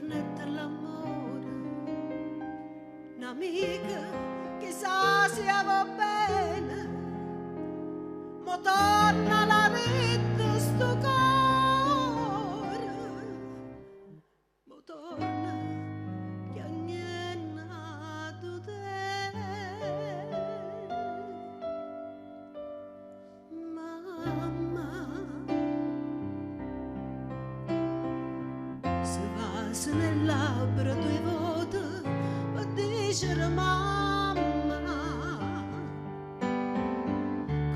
tornetta l'amore, un'amica che sa se va bene, ma torna la vita sto cuore, ma torna che è nato te, mamma. Se vas nel labbro tue vote per dicere mamma,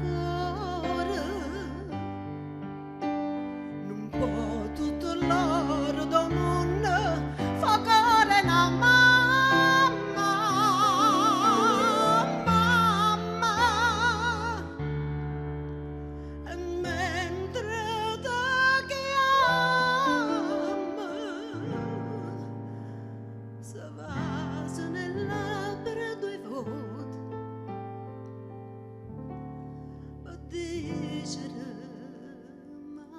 cuore, non può tutto l'oro del mondo fa cuore una mamma, mamma, e mentre ti chiama se vas nel labbro tue vote per dicere mamma.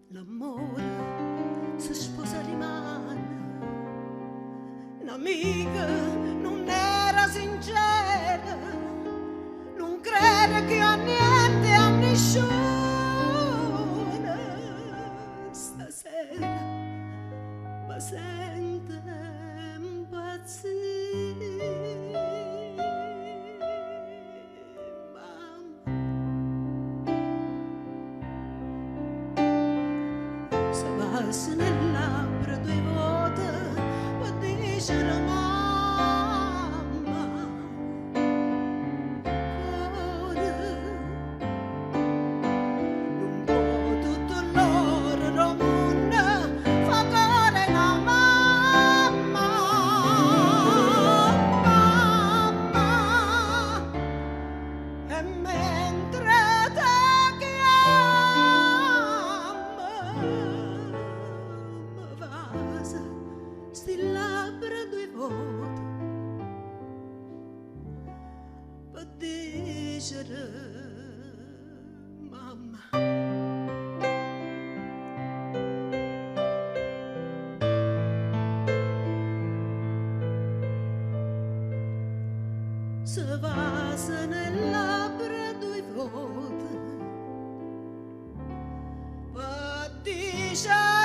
L'amore se sposa rimane, un'amica non era sincera, non crede che a niente a nessuno. Stasera mi sente impazzire, mamma. Se vas nel labbro tue vote per dicere mamma, cuore, non può tutto l'oro del mondo fa cuore una mamma, mamma, e mentre te chiama sti labbra tue vote per dicere mamma. Se vas nel labbra tue vote per dicere